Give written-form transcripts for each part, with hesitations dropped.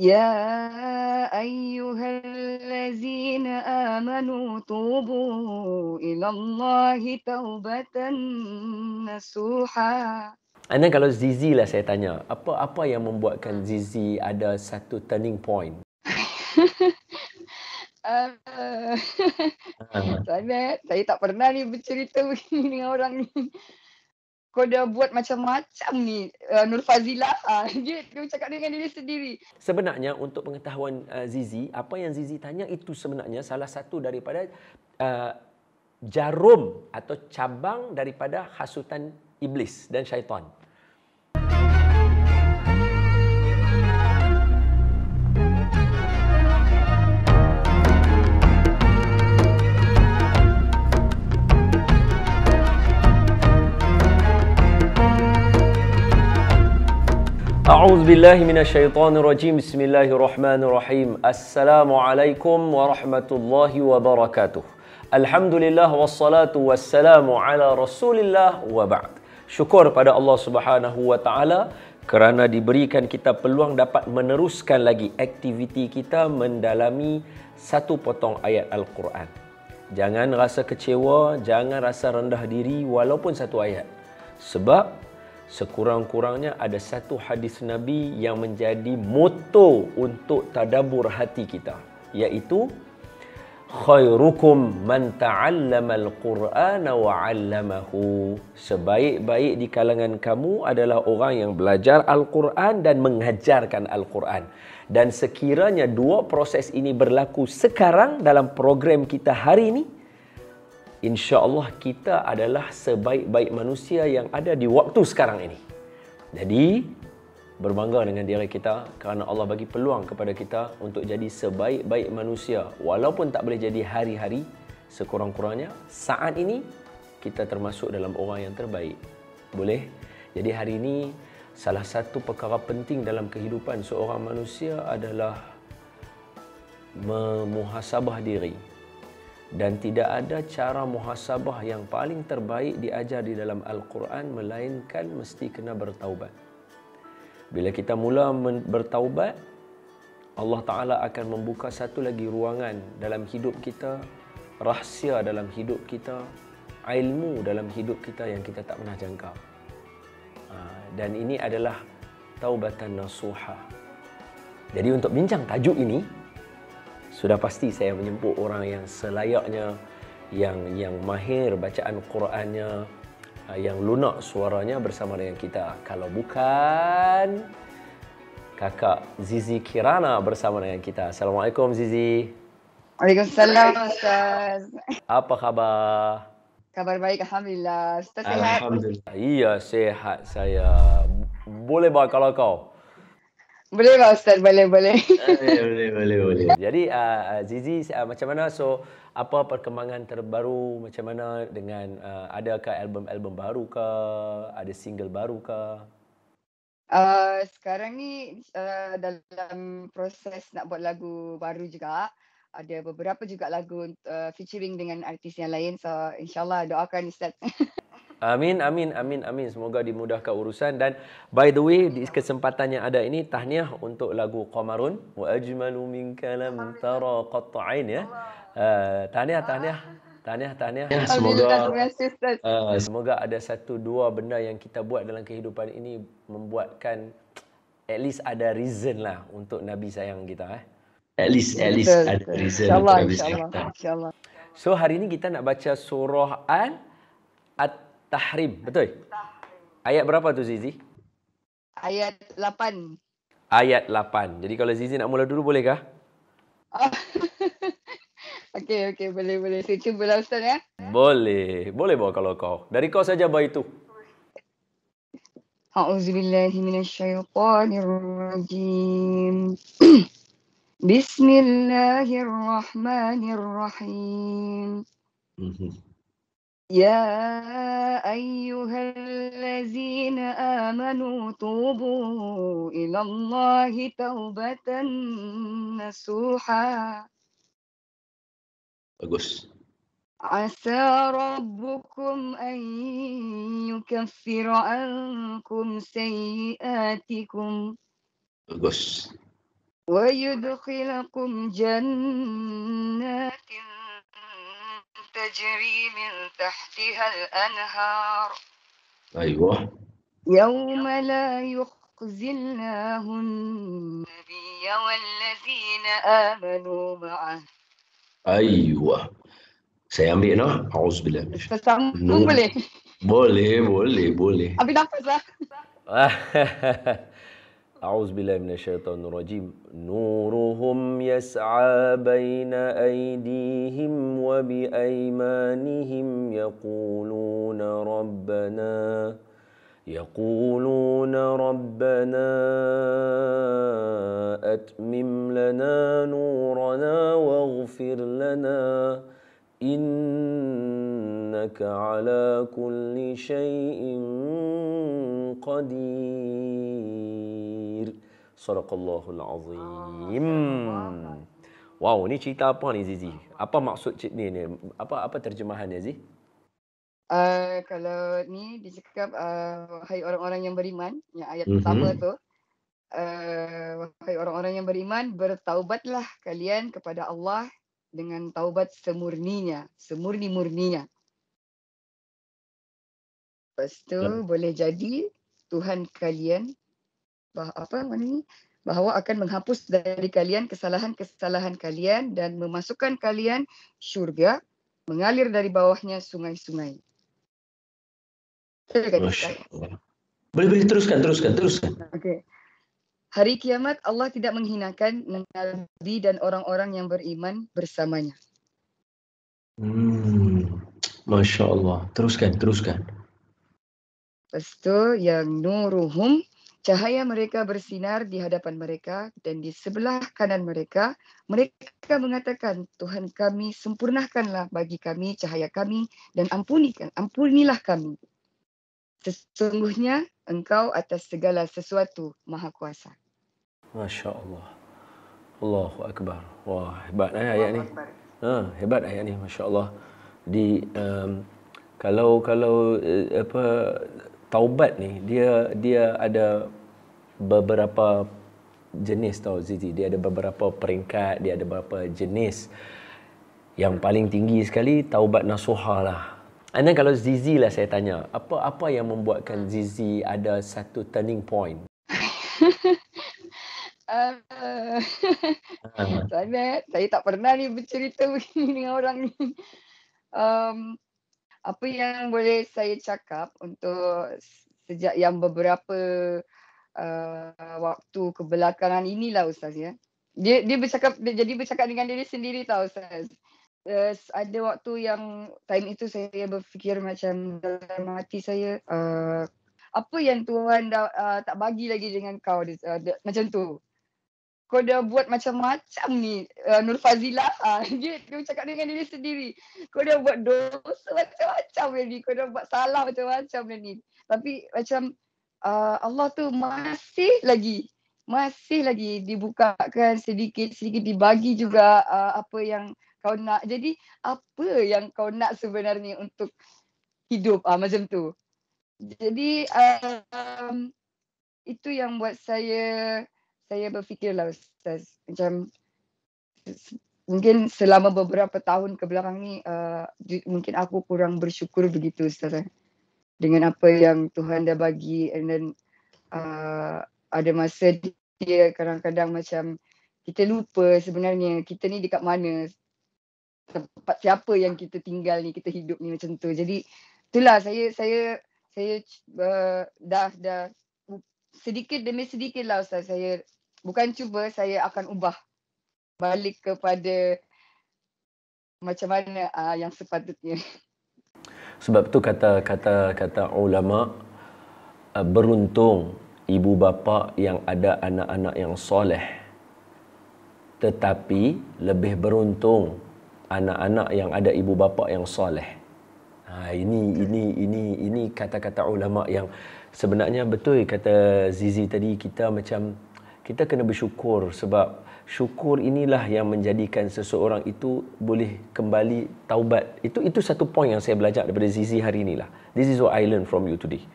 يا أيها الذين آمنوا توبوا إلى الله توبة نصوحا. And then kalau Zizi lah saya tanya, apa yang membuatkan Zizi ada satu turning point? Uh, saya tak pernah ni bercerita begini dengan orang ni. Kau dah buat macam-macam ni, Nur Fazila. Dia cakap dengan diri sendiri. Sebenarnya untuk pengetahuan Zizi, apa yang Zizi tanya itu sebenarnya salah satu daripada jarum atau cabang daripada hasutan iblis dan syaitan. A'udzu billahi minasyaitonir rajim. Bismillahirrahmanirrahim. Assalamualaikum warahmatullahi wabarakatuh. Alhamdulillah wassalatu wassalamu ala Rasulillah wa ba'd. Syukur pada Allah Subhanahu wa taala kerana diberikan kita peluang dapat meneruskan lagi aktiviti kita mendalami satu potong ayat Al-Quran. Jangan rasa kecewa, jangan rasa rendah diri walaupun satu ayat. Sebab sekurang-kurangnya ada satu hadis Nabi yang menjadi moto untuk tadabbur hati kita, iaitu khairukum man ta'allama al-Qur'ana wa 'allamahu. Sebaik-baik di kalangan kamu adalah orang yang belajar Al-Quran dan mengajarkan Al-Quran. Dan sekiranya dua proses ini berlaku sekarang dalam program kita hari ini, insya-Allah kita adalah sebaik-baik manusia yang ada di waktu sekarang ini. Jadi, berbangga dengan diri kita kerana Allah bagi peluang kepada kita untuk jadi sebaik-baik manusia. Walaupun tak boleh jadi hari-hari, sekurang-kurangnya saat ini kita termasuk dalam orang yang terbaik. Boleh? Jadi hari ini salah satu perkara penting dalam kehidupan seorang manusia adalah memuhasabah diri. Dan tidak ada cara muhasabah yang paling terbaik diajar di dalam Al-Quran melainkan mesti kena bertaubat. Bila kita mula bertaubat, Allah Ta'ala akan membuka satu lagi ruangan dalam hidup kita, rahsia dalam hidup kita, ilmu dalam hidup kita yang kita tak pernah jangka. Dan ini adalah taubatan nasuha. Jadi untuk bincang tajuk ini, sudah pasti saya menjemput orang yang selayaknya, yang mahir bacaan Qurannya, yang lunak suaranya bersama dengan kita. Kalau bukan kakak Zizi Kirana bersama dengan kita. Assalamualaikum Zizi. Waalaikumsalam Ustaz. Apa khabar? Kabar baik, Alhamdulillah. Ustaz sihat? Alhamdulillah. Iya, sehat saya. Boleh bawa kalau kau? Boleh tak Ustaz? Boleh. Boleh. Jadi Zizi, macam mana? So, apa perkembangan terbaru? Macam mana dengan adakah album-album baru ke? Ada single baru ke? Sekarang ni dalam proses nak buat lagu baru juga. Ada beberapa juga lagu featuring dengan artis yang lain. So, insyaAllah doakan Ustaz. Amin. Semoga dimudahkan urusan. Dan by the way, di kesempatan yang ada ini, tahniah untuk lagu Qamarun. Wa ajmalu minka lam tara qatta'ain, ya. Tahniah. Ya, semoga ada satu dua benda yang kita buat dalam kehidupan ini membuatkan at least ada reason lah untuk Nabi sayang kita. At least ada reason untuk Nabi sayang kita. InsyaAllah. So hari ini kita nak baca surah At-Tahrim, betul? Ayat berapa tu Zizi? Ayat 8. Ayat 8. Jadi kalau Zizi nak mula dulu bolehkah? Okey, boleh. Saya cubalah Ustaz ya. Boleh bawa kalau kau. Dari kau saja baik itu. A'udzubillahi minasyaitonirrajim. Bismillahirrahmanirrahim. يا أيها الذين آمنوا توبوا إلى الله توبة نصوحا. Bagus. عسى ربكم أن يكفر عنكم سيئاتكم Bagus. ويدخلكم جنات تجري من تحتها الأنهار أيوة يوم لا يخزي الله النبي والذين آمنوا معه. أيوة saya ambil no. Auzubillah. Tersambung boleh? Boleh. Ambil nafas lah. أعوذ بالله من الشيطان الرجيم نورهم يسعى بين أيديهم وبأيمانهم يقولون ربنا أتمم لنا نورنا واغفر لنا إنك على كل شيء قدير. Sadaqallahul Azim. Wow, ni cerita apa ni Zizi? Apa maksud ni? Apa terjemahannya Zizi? Kalau ni dia cakap wahai orang-orang yang beriman, yang ayat pertama tu, wahai orang-orang yang beriman, bertaubatlah kalian kepada Allah dengan taubat semurni-murninya. Lepas tu boleh jadi Tuhan kalian bahawa akan menghapus dari kalian kesalahan-kesalahan kalian dan memasukkan kalian syurga, mengalir dari bawahnya sungai-sungai. Masya Allah. Boleh teruskan. Okay. Hari kiamat Allah tidak menghinakan Nabi dan orang-orang yang beriman bersamanya. Masya Allah. Teruskan. Lepas tu yang nuruhum, cahaya mereka bersinar di hadapan mereka dan di sebelah kanan mereka. Mereka mengatakan, Tuhan kami, sempurnakanlah bagi kami cahaya kami dan ampunilah kami. Sesungguhnya Engkau atas segala sesuatu Maha Kuasa. Masya Allah. Allahu Akbar. Wah, hebat ayat ni. Hebat ayat ni, Masya Allah. Kalau taubat ni dia ada beberapa jenis tau Zizi. Dia ada beberapa peringkat, dia ada beberapa jenis. Yang paling tinggi sekali taubat nasuha lah. And then kalau Zizi lah saya tanya, apa yang membuatkan Zizi ada satu turning point? Saya tak pernah ni bercerita begini dengan orang ni. Apa yang boleh saya cakap untuk sejak yang beberapa waktu kebelakangan inilah Ustaz ya. Dia bercakap dengan diri sendiri tau Ustaz. Ada waktu yang time itu saya berfikir macam dalam hati saya, apa yang Tuhan tak bagi lagi dengan kau macam tu. Kau dah buat macam-macam ni, Nur Fazilah. Dia cakap dengan diri sendiri. Kau dah buat dosa macam-macam ni. Kau dah buat salah macam-macam ni. Tapi macam Allah tu masih lagi dibukakan sedikit-sedikit, dibagi juga apa yang kau nak. Jadi apa yang kau nak sebenarnya untuk hidup macam tu. Jadi itu yang buat saya berfikirlah Ustaz, macam mungkin selama beberapa tahun kebelakang ni mungkin aku kurang bersyukur begitu Ustaz dengan apa yang Tuhan dah bagi. And then ada masa dia kadang-kadang macam kita lupa sebenarnya kita ni dekat mana, tempat siapa yang kita tinggal ni, kita hidup ni macam tu. Jadi itulah saya dah sedikit demi sedikit lah Ustaz, saya bukan cuba, saya akan ubah balik kepada macam mana yang sepatutnya. Sebab tu kata ulama, beruntung ibu bapa yang ada anak-anak yang soleh, tetapi lebih beruntung anak-anak yang ada ibu bapa yang soleh. Ini kata-kata ulama yang sebenarnya betul kata Zizi tadi. Kita kena bersyukur, sebab syukur inilah yang menjadikan seseorang itu boleh kembali taubat. Itu satu poin yang saya belajar daripada Zizi hari inilah. This is what I learned from you today.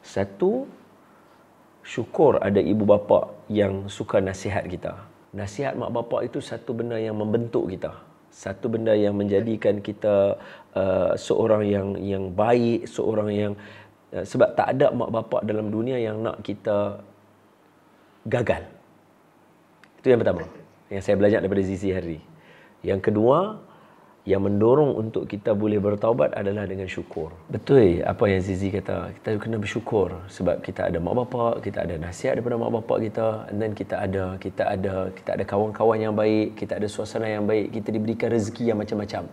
Satu, syukur ada ibu bapa yang suka nasihat kita. Nasihat mak bapak itu satu benda yang membentuk kita. Satu benda yang menjadikan kita seorang yang baik, seorang yang sebab tak ada mak bapak dalam dunia yang nak kita gagal. Itu yang pertama yang saya belajar daripada Zizi hari. Yang kedua, yang mendorong untuk kita boleh bertaubat adalah dengan syukur. Betul apa yang Zizi kata, kita kena bersyukur sebab kita ada mak bapak, kita ada nasihat daripada mak bapak kita, dan kita ada kawan-kawan yang baik, kita ada suasana yang baik, kita diberikan rezeki yang macam-macam.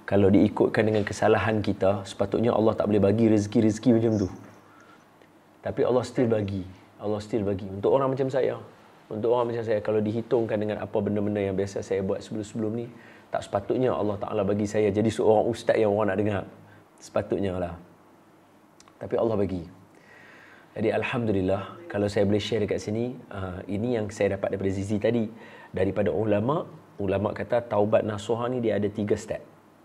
Kalau diikutkan dengan kesalahan kita, sepatutnya Allah tak boleh bagi rezeki-rezeki macam tu. Tapi Allah still bagi. Allah still bagi. Untuk orang macam saya, kalau dihitungkan dengan apa benda-benda yang biasa saya buat sebelum-sebelum ni, tak sepatutnya Allah Ta'ala bagi saya jadi seorang ustaz yang orang nak dengar. Sepatutnya lah. Tapi Allah bagi. Jadi Alhamdulillah, kalau saya boleh share dekat sini, ini yang saya dapat daripada Zizi tadi. Daripada ulama kata taubat nasuha ni dia ada 3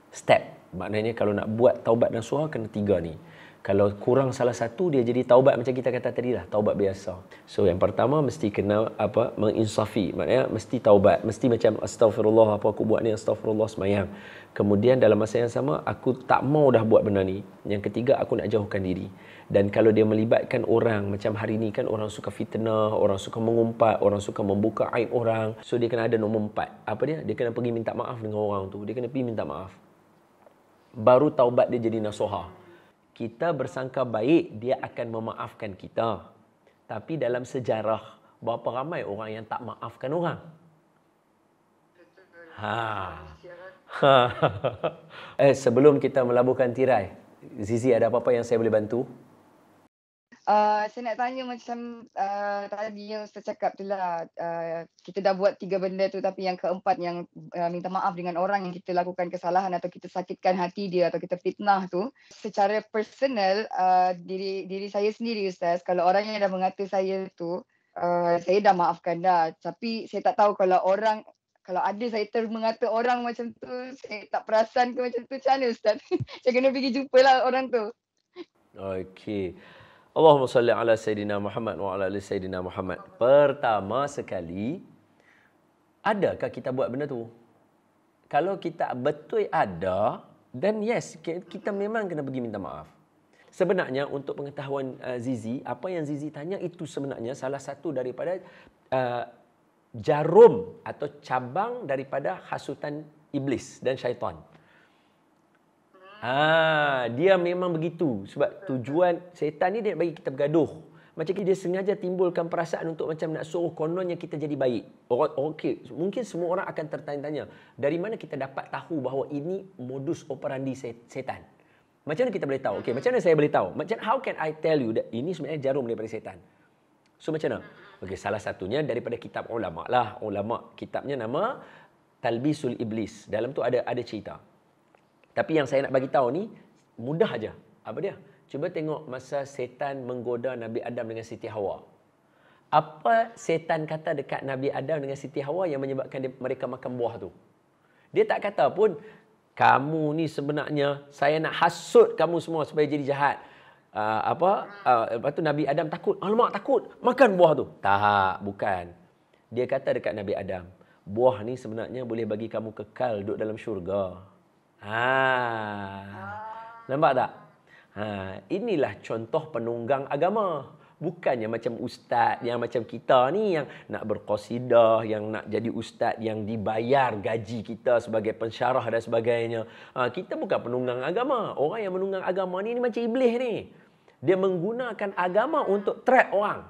step. Maknanya kalau nak buat taubat nasuha kena 3 ni. Kalau kurang salah satu, dia jadi taubat macam kita kata tadi lah, taubat biasa. So yang pertama mesti kena menginsafi, maknanya mesti taubat, mesti macam astagfirullah, apa aku buat ni, astagfirullah, semayang. Kemudian dalam masa yang sama aku tak mau dah buat benda ni. Yang ketiga, aku nak jauhkan diri. Dan kalau dia melibatkan orang, macam hari ni kan orang suka fitnah, orang suka mengumpat, orang suka membuka aib orang. So dia kena ada nombor 4. Apa dia? Dia kena pergi minta maaf dengan orang tu. Dia kena pergi minta maaf. Baru taubat dia jadi nasuha. Kita bersangka baik, dia akan memaafkan kita. Tapi dalam sejarah, berapa ramai orang yang tak maafkan orang? Sebelum kita melabuhkan tirai, Zizi ada apa-apa yang saya boleh bantu? Saya nak tanya macam tadi yang Ustaz cakap tu lah, kita dah buat 3 benda tu, tapi yang keempat yang minta maaf dengan orang yang kita lakukan kesalahan atau kita sakitkan hati dia atau kita fitnah tu, secara personal, diri saya sendiri Ustaz, kalau orang yang dah mengata saya tu, saya dah maafkan dah, tapi saya tak tahu kalau ada saya mengata orang macam tu, saya tak perasan ke macam tu, macam mana Ustaz? Saya kena pergi jumpa lah orang tu. Okey. Allahumma salli ala Sayyidina Muhammad wa ala ali Sayyidina Muhammad. Pertama sekali, adakah kita buat benda tu? Kalau kita betul ada, then yes, kita memang kena pergi minta maaf. Sebenarnya untuk pengetahuan Zizi, apa yang Zizi tanya itu sebenarnya salah satu daripada jarum atau cabang daripada hasutan iblis dan syaitan. Dia memang begitu. Sebab tujuan syaitan ni dia bagi kita bergaduh. Macam dia sengaja timbulkan perasaan untuk macam nak suruh kononnya kita jadi baik. Okey, mungkin semua orang akan tertanya-tanya, dari mana kita dapat tahu bahawa ini modus operandi syaitan? Macam mana kita boleh tahu? Okey, macam mana saya boleh tahu? How can I tell you that ini sebenarnya jarum daripada syaitan? So macam mana? Okey, salah satunya daripada kitab ulama lah. Ulama, kitabnya nama Talbisul Iblis. Dalam tu ada cerita. Tapi yang saya nak bagi tahu ni mudah aja. Apa dia? Cuba tengok masa setan menggoda Nabi Adam dengan Siti Hawa. Apa setan kata dekat Nabi Adam dengan Siti Hawa yang menyebabkan mereka makan buah tu? Dia tak kata pun, kamu ni sebenarnya saya nak hasut kamu semua supaya jadi jahat. Lepas tu Nabi Adam takut. Alamak, takut. Makan buah tu. Tak, bukan. Dia kata dekat Nabi Adam, buah ni sebenarnya boleh bagi kamu kekal duduk dalam syurga. Nampak tak? Inilah contoh penunggang agama. Bukannya macam ustaz yang macam kita ni yang nak berqasidah, yang nak jadi ustaz yang dibayar gaji kita sebagai pensyarah dan sebagainya. Kita bukan penunggang agama. Orang yang menunggang agama ni macam iblis ni. Dia menggunakan agama untuk trap orang.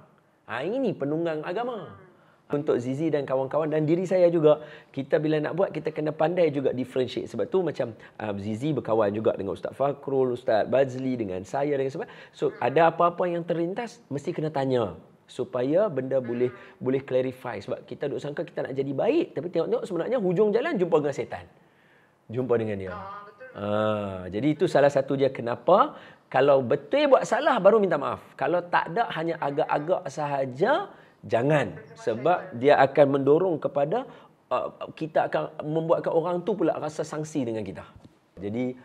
Ini penunggang agama. Untuk Zizi dan kawan-kawan dan diri saya juga, kita bila nak buat, kita kena pandai juga differentiate. Sebab tu macam Zizi berkawan juga dengan Ustaz Fakrul, Ustaz Bazli, dengan saya, dengan sebab. So ada apa-apa yang terlintas, mesti kena tanya. Supaya benda boleh clarify. Sebab kita duk sangka kita nak jadi baik, tapi tengok-tengok sebenarnya hujung jalan jumpa dengan setan. Jumpa dengan dia. Jadi itu salah satu dia kenapa kalau betul buat salah baru minta maaf. Kalau tak ada, hanya agak-agak sahaja, jangan, sebab dia akan mendorong kepada kita akan membuatkan orang tu pula rasa sangsi dengan kita. Jadi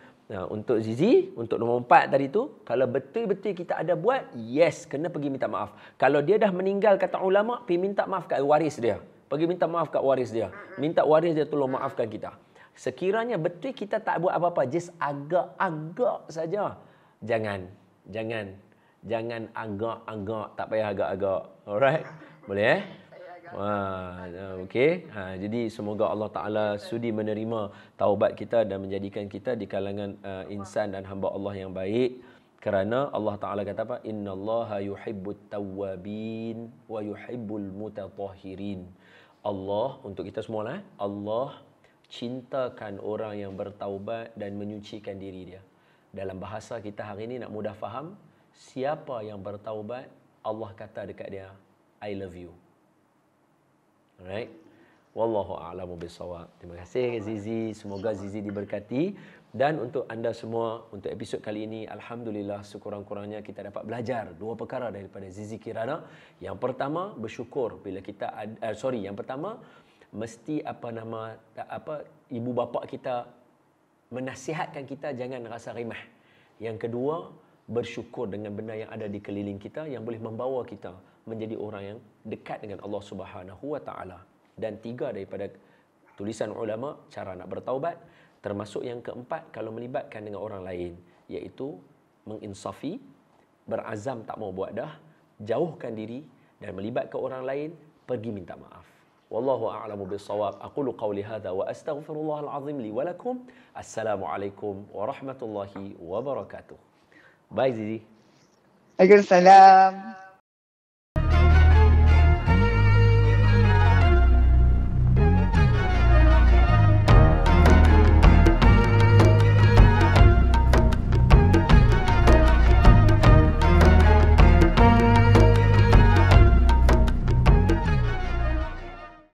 untuk Zizi, untuk nombor 4 tadi tu, kalau betul-betul kita ada buat, yes, kena pergi minta maaf. Kalau dia dah meninggal, kata ulama, pergi minta maaf kat waris dia. Pergi minta maaf kat waris dia. Minta waris dia tolong maafkan kita. Sekiranya betul kita tak buat apa-apa, just agak-agak saja. Jangan agak-agak, tak payah agak-agak. Alright? Boleh okey. Jadi semoga Allah Taala sudi menerima taubat kita dan menjadikan kita di kalangan insan dan hamba Allah yang baik. Kerana Allah Taala kata apa? Innallaha yuhibbut tawwabin wa yuhibbul mutatahhirin. Allah untuk kita semua lah. Allah cintakan orang yang bertaubat dan menyucikan diri dia. Dalam bahasa kita hari ini nak mudah faham, siapa yang bertaubat, Allah kata dekat dia, I love you. Alright. Wallahu a'lamu bissawab. Terima kasih Zizi, semoga Zizi diberkati. Dan untuk anda semua, untuk episod kali ini, alhamdulillah sekurang-kurangnya kita dapat belajar dua perkara daripada Zizi Kirana. Yang pertama, bersyukur bila kita yang pertama mesti ibu bapa kita menasihatkan kita jangan rasa rimah. Yang kedua, bersyukur dengan benda yang ada di keliling kita yang boleh membawa kita menjadi orang yang dekat dengan Allah Subhanahu wa taala. Dan tiga daripada tulisan ulama cara nak bertaubat, termasuk yang keempat kalau melibatkan dengan orang lain, iaitu menginsafi, berazam tak mau buat dah, jauhkan diri dan melibatkan orang lain, pergi minta maaf. Wallahu a'lamu bissawab. Aqulu qawli hadha wa astaghfirullahal azim li wa lakum. Assalamualaikum warahmatullahi wabarakatuh. Bye Zizi. Waalaikumsalam.